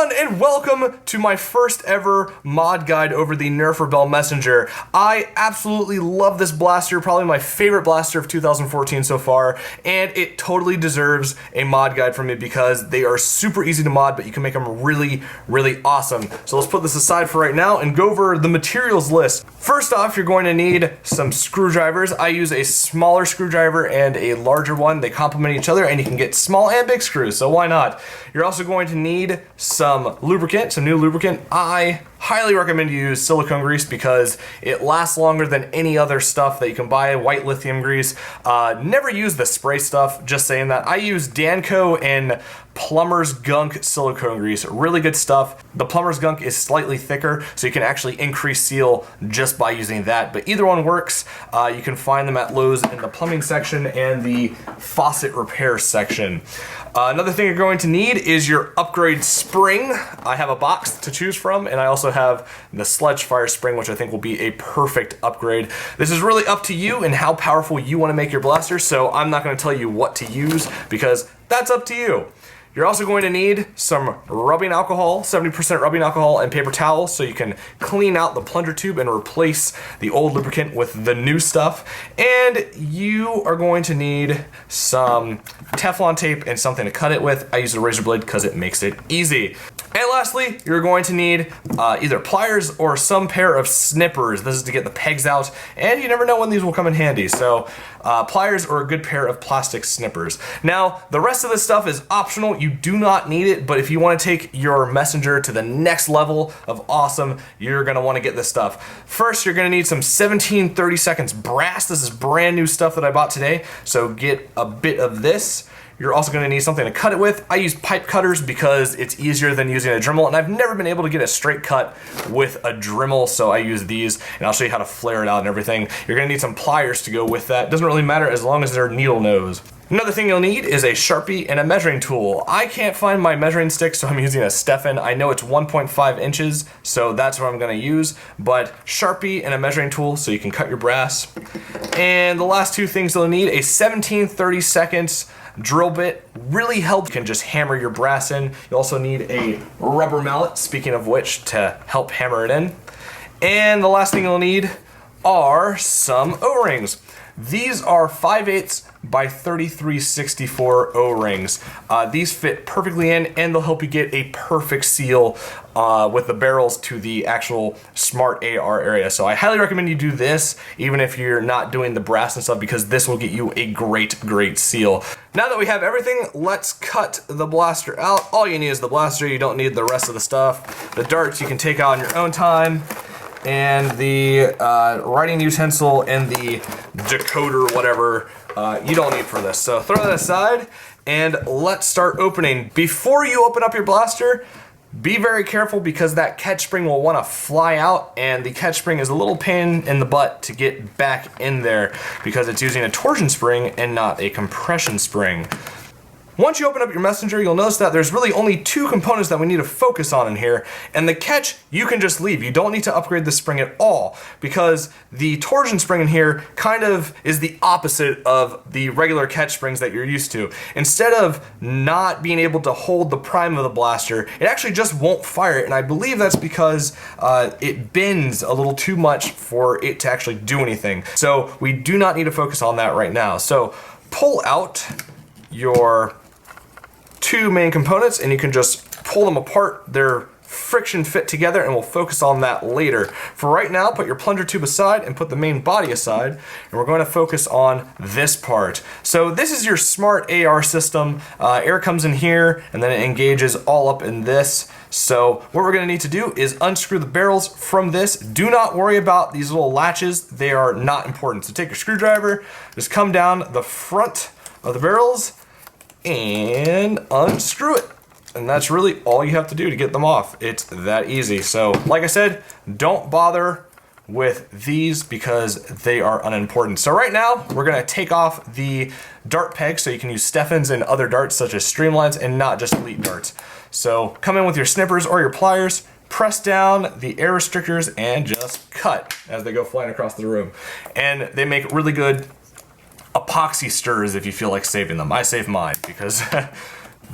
everyone, and welcome to my first ever mod guide over the Nerf Rebelle Messenger. I absolutely love this blaster, probably my favorite blaster of 2014 so far, and it totally deserves a mod guide from me because they are super easy to mod, but you can make them really, really awesome. So let's put this aside for right now and go over the materials list. First off, you're going to need some screwdrivers. I use a smaller screwdriver and a larger one. They complement each other, and you can get small and big screws, so why not? You're also going to need some lubricant, some new lubricant. I highly recommend you use silicone grease because it lasts longer than any other stuff that you can buy, white lithium grease. Never use the spray stuff, just saying that. I use Danco and Plumber's Gunk silicone grease, really good stuff. The Plumber's Gunk is slightly thicker, so you can actually increase seal just by using that, but either one works. You can find them at Lowe's in the plumbing section and the faucet repair section. Another thing you're going to need is your upgrade spring. I have a box to choose from, and I also have the Sledge Fire spring, which I think will be a perfect upgrade. This is really up to you and how powerful you want to make your blaster, so I'm not going to tell you what to use because that's up to you. You're also going to need some rubbing alcohol, 70% rubbing alcohol, and paper towels so you can clean out the plunger tube and replace the old lubricant with the new stuff. And you are going to need some Teflon tape and something to cut it with. I use a razor blade because it makes it easy. And lastly, you're going to need either pliers or some pair of snippers. This is to get the pegs out, and you never know when these will come in handy. So pliers or a good pair of plastic snippers. Now, the rest of this stuff is optional. You do not need it, but if you want to take your Messenger to the next level of awesome, you're going to want to get this stuff. First, you're going to need some 1730 seconds brass. This is brand new stuff that I bought today, so get a bit of this. You're also going to need something to cut it with. I use pipe cutters because it's easier than using a Dremel, and I've never been able to get a straight cut with a Dremel, so I use these, and I'll show you how to flare it out and everything. You're going to need some pliers to go with that. Doesn't really matter as long as they're needle nose. Another thing you'll need is a Sharpie and a measuring tool. I can't find my measuring stick, so I'm using a Stefan. I know it's 1.5 inches, so that's what I'm gonna use, but Sharpie and a measuring tool so you can cut your brass. And the last two things you'll need, a 1730 seconds drill bit, really helps. You can just hammer your brass in. You also need a rubber mallet, speaking of which, to help hammer it in. And the last thing you'll need are some O-rings. These are 5/8 by 33/64 O-rings. These fit perfectly in, and they'll help you get a perfect seal with the barrels to the actual smart AR area. So I highly recommend you do this, even if you're not doing the brass and stuff, because this will get you a great, great seal. Now that we have everything, let's cut the blaster out. All you need is the blaster. You don't need the rest of the stuff. The darts you can take out on your own time, and the writing utensil and the decoder, whatever, you don't need for this. So throw that aside, and let's start opening. Before you open up your blaster, be very careful because that catch spring will want to fly out, and the catch spring is a little pain in the butt to get back in there because it's using a torsion spring and not a compression spring. Once you open up your Messenger, you'll notice that there's really only two components that we need to focus on in here, and the catch you can just leave. You don't need to upgrade the spring at all because the torsion spring in here kind of is the opposite of the regular catch springs that you're used to. Instead of not being able to hold the prime of the blaster, it actually just won't fire it, and I believe that's because it bends a little too much for it to actually do anything. So we do not need to focus on that right now. So pull out your two main components, and you can just pull them apart. They're friction fit together, and we'll focus on that later. For right now, put your plunger tube aside and put the main body aside, and we're going to focus on this part. So this is your smart AR system. Air comes in here, and then it engages all up in this. So what we're going to need to do is unscrew the barrels from this. Do not worry about these little latches. They are not important. So take your screwdriver, just come down the front of the barrels, and unscrew it. And that's really all you have to do to get them off. It's that easy. So like I said, don't bother with these because they are unimportant. So right now we're gonna take off the dart pegs so you can use Stefans and other darts such as Streamlines and not just Elite darts. So come in with your snippers or your pliers, press down the air restrictors, and just cut as they go flying across the room. And they make really good epoxy stirs if you feel like saving them. I save mine because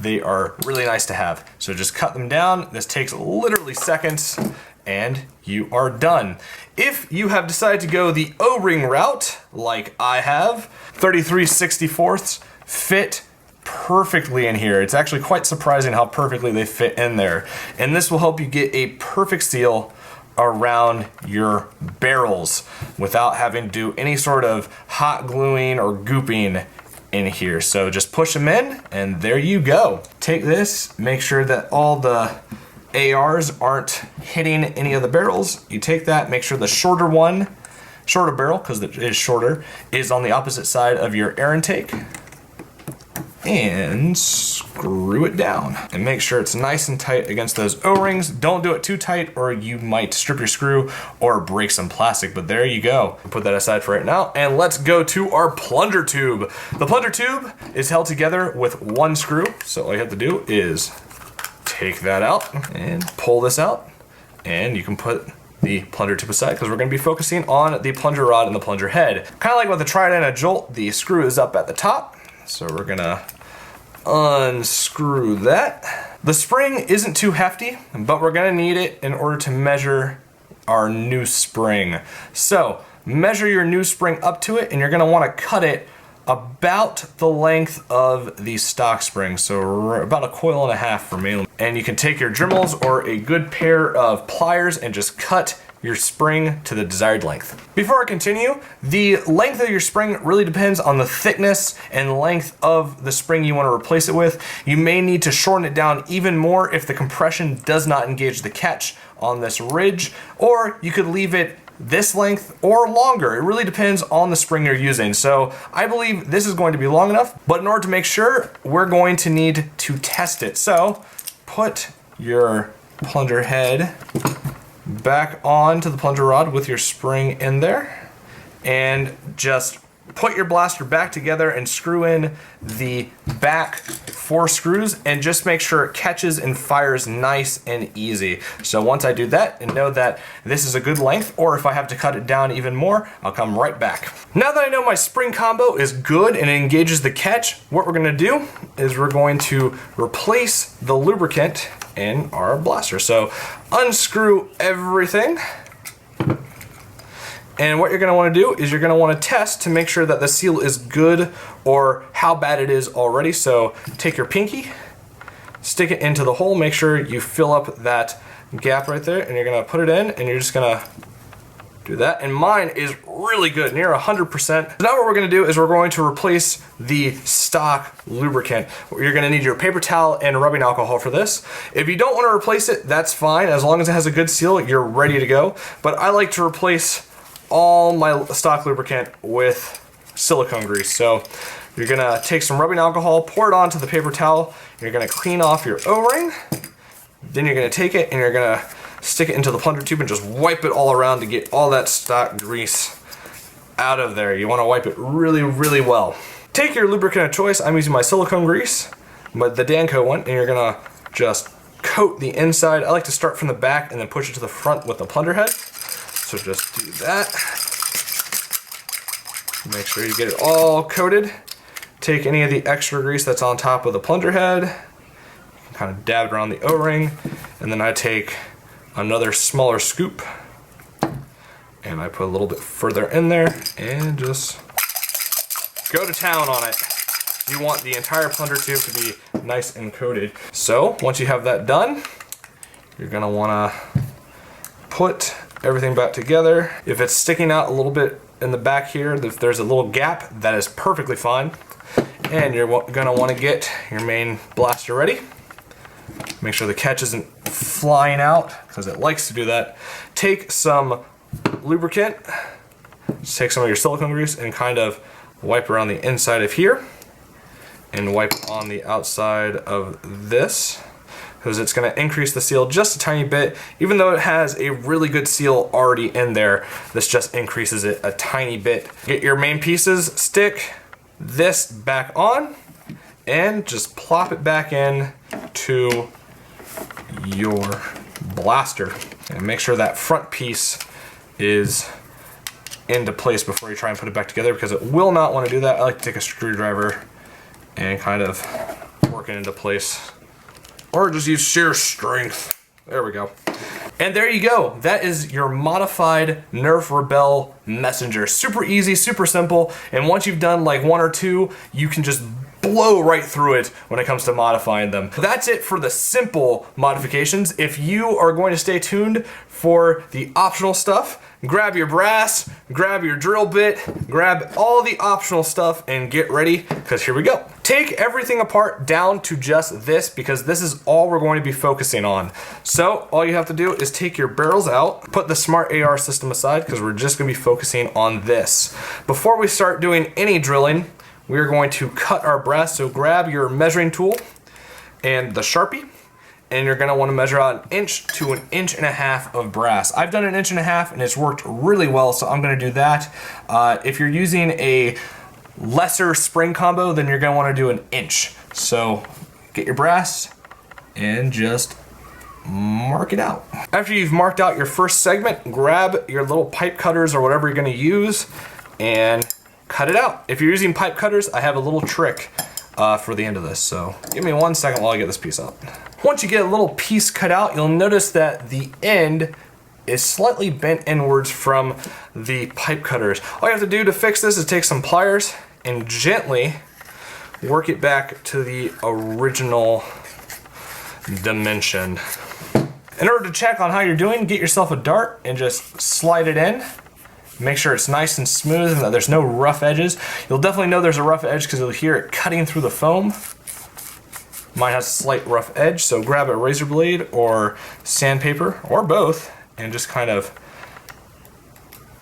they are really nice to have. So just cut them down. This takes literally seconds and you are done. If you have decided to go the O-ring route, like I have, 33/64 fit perfectly in here. It's actually quite surprising how perfectly they fit in there. And this will help you get a perfect seal around your barrels without having to do any sort of hot gluing or gooping in here. So just push them in and there you go. Take this, make sure that all the ARs aren't hitting any of the barrels. You take that, make sure the shorter barrel, because it is shorter, is on the opposite side of your air intake. And screw it down. And make sure it's nice and tight against those O-rings. Don't do it too tight or you might strip your screw or break some plastic, but there you go. Put that aside for right now, and let's go to our plunger tube. The plunger tube is held together with one screw, so all you have to do is take that out and pull this out, and you can put the plunger tube aside because we're going to be focusing on the plunger rod and the plunger head. Kind of like with the Trident and a Jolt, the screw is up at the top, so we're gonna unscrew that. The spring isn't too hefty, but we're gonna need it in order to measure our new spring. So measure your new spring up to it, and you're gonna want to cut it about the length of the stock spring, so about a coil and a half for me. And you can take your Dremels or a good pair of pliers and just cut your spring to the desired length. Before I continue, the length of your spring really depends on the thickness and length of the spring you want to replace it with. You may need to shorten it down even more if the compression does not engage the catch on this ridge, or you could leave it this length or longer. It really depends on the spring you're using. So I believe this is going to be long enough, but in order to make sure, we're going to need to test it. So put your plunger head back onto the plunger rod with your spring in there, and just put your blaster back together and screw in the back 4 screws, and just make sure it catches and fires nice and easy. So once I do that and know that this is a good length, or if I have to cut it down even more, I'll come right back. Now that I know my spring combo is good and it engages the catch, what we're gonna do is we're going to replace the lubricant in our blaster. So unscrew everything. And what you're going to want to do is you're going to want to test to make sure that the seal is good or how bad it is already. So take your pinky, stick it into the hole, make sure you fill up that gap right there, and you're going to put it in, and you're just going to do that. And mine is really good, near 100%. So now what we're going to do is we're going to replace the stock lubricant. You're going to need your paper towel and rubbing alcohol for this. If you don't want to replace it, that's fine. As long as it has a good seal, you're ready to go. But I like to replace all my stock lubricant with silicone grease. So you're gonna take some rubbing alcohol, pour it onto the paper towel, you're gonna clean off your O-ring, then you're gonna take it and you're gonna stick it into the plunger tube and just wipe it all around to get all that stock grease out of there. You wanna wipe it really, really well. Take your lubricant of choice. I'm using my silicone grease, but the Danco one, and you're gonna just coat the inside. I like to start from the back and then push it to the front with the plunger head. So just do that. Make sure you get it all coated. Take any of the extra grease that's on top of the plunger head. You can kind of dab it around the O-ring. And then I take another smaller scoop and I put a little bit further in there and just go to town on it. You want the entire plunger tube to be nice and coated. So once you have that done, you're gonna wanna put everything back together. If it's sticking out a little bit in the back here, if there's a little gap, that is perfectly fine. And you're gonna want to get your main blaster ready. Make sure the catch isn't flying out, because it likes to do that. Take some lubricant, just take some of your silicone grease and kind of wipe around the inside of here and wipe on the outside of this, because it's going to increase the seal just a tiny bit. Even though it has a really good seal already in there, this just increases it a tiny bit. Get your main pieces, stick this back on, and just plop it back in to your blaster. And make sure that front piece is into place before you try and put it back together, because it will not want to do that. I like to take a screwdriver and kind of work working into place. Or just use sheer strength. There we go. And there you go. That is your modified Nerf Rebelle Messenger. Super easy, super simple, and once you've done like 1 or 2, you can just blow right through it when it comes to modifying them. That's it for the simple modifications. If you are going to stay tuned for the optional stuff, grab your brass, grab your drill bit, grab all the optional stuff, and get ready, because here we go. Take everything apart down to just this, because this is all we're going to be focusing on. So all you have to do is take your barrels out, put the Smart AR system aside, because we're just going to be focusing on this. Before we start doing any drilling, we're going to cut our brass. So grab your measuring tool and the Sharpie, and you're gonna wanna measure out 1 inch to 1.5 inches of brass. I've done 1.5 inches and it's worked really well, so I'm gonna do that. If you're using a lesser spring combo, then you're gonna wanna do 1 inch. So get your brass and just mark it out. After you've marked out your first segment, grab your little pipe cutters or whatever you're gonna use and cut it out. If you're using pipe cutters, I have a little trick for the end of this, so give me 1 second while I get this piece out. Once you get a little piece cut out, you'll notice that the end is slightly bent inwards from the pipe cutters. All you have to do to fix this is take some pliers and gently work it back to the original dimension. In order to check on how you're doing, get yourself a dart and just slide it in. Make sure it's nice and smooth and that there's no rough edges. You'll definitely know there's a rough edge because you'll hear it cutting through the foam. Mine has a slight rough edge, so grab a razor blade or sandpaper, or both, and just kind of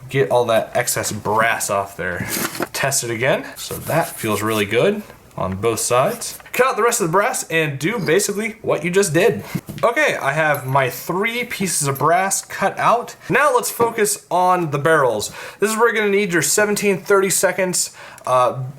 get all that excess brass off there. Test it again, so that feels really good on both sides. Cut out the rest of the brass and do basically what you just did. Okay, I have my 3 pieces of brass cut out. Now let's focus on the barrels. This is where you're gonna need your 17-30 seconds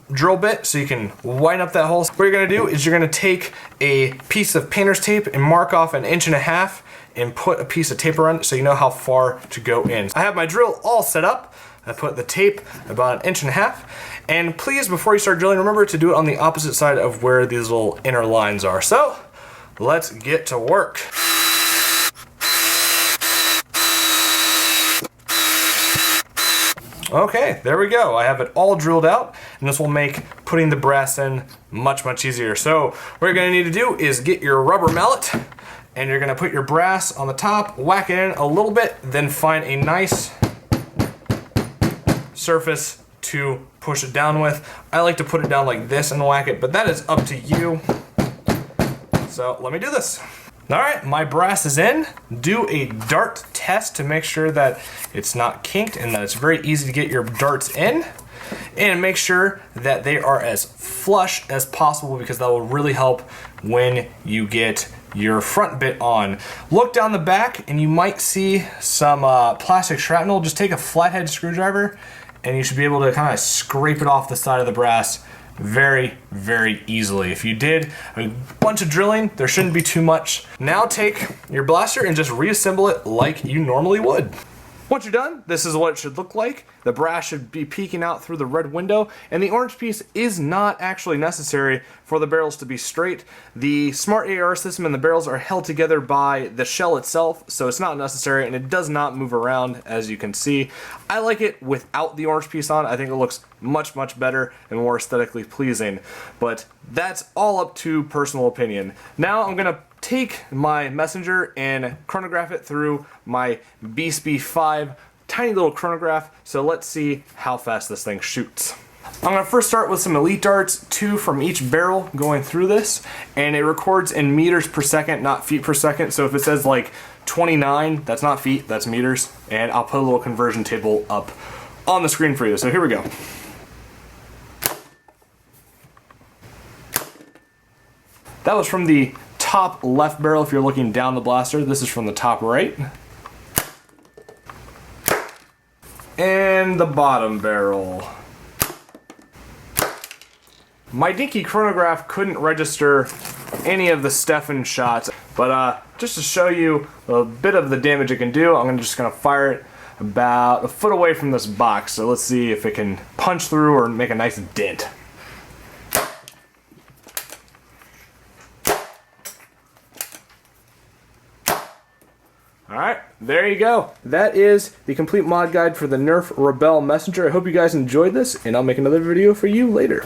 drill bit so you can widen up that hole. What you're gonna do is you're gonna take a piece of painter's tape and mark off 1.5 inches and put a piece of tape around it so you know how far to go in. I have my drill all set up. I put the tape about 1.5 inches. And please, before you start drilling, remember to do it on the opposite side of where these little inner lines are. So, let's get to work. Okay, there we go. I have it all drilled out, and this will make putting the brass in much, much easier. So, what you're gonna need to do is get your rubber mallet, and you're gonna put your brass on the top, whack it in a little bit, then find a nice surface to push it down with. I like to put it down like this and whack it, but that is up to you. So let me do this. All right, my brass is in. Do a dart test to make sure that it's not kinked and that it's very easy to get your darts in. And make sure that they are as flush as possible because that will really help when you get your front bit on. Look down the back and you might see some plastic shrapnel. Just take a flathead screwdriver and you should be able to kind of scrape it off the side of the brass very, very easily. If you did a bunch of drilling, there shouldn't be too much. Now take your blaster and just reassemble it like you normally would. Once you're done, this is what it should look like. The brass should be peeking out through the red window, and the orange piece is not actually necessary for the barrels to be straight. The Smart AR system and the barrels are held together by the shell itself, so it's not necessary, and it does not move around, as you can see. I like it without the orange piece on. I think it looks much, much better and more aesthetically pleasing, but that's all up to personal opinion. Now I'm gonna take my Messenger and chronograph it through my Beast 5 tiny little chronograph, so let's see how fast this thing shoots. I'm gonna first start with some elite darts, 2 from each barrel going through this, and it records in meters per second, not feet per second, so if it says like 29, that's not feet, that's meters, and I'll put a little conversion table up on the screen for you, so here we go. That was from the top left barrel if you're looking down the blaster. This is from the top right. And the bottom barrel. My dinky chronograph couldn't register any of the Stefan shots, but just to show you a bit of the damage it can do, I'm just gonna fire it about a foot away from this box. So let's see if it can punch through or make a nice dent. Alright, there you go. That is the complete mod guide for the Nerf Rebelle Messenger. I hope you guys enjoyed this, and I'll make another video for you later.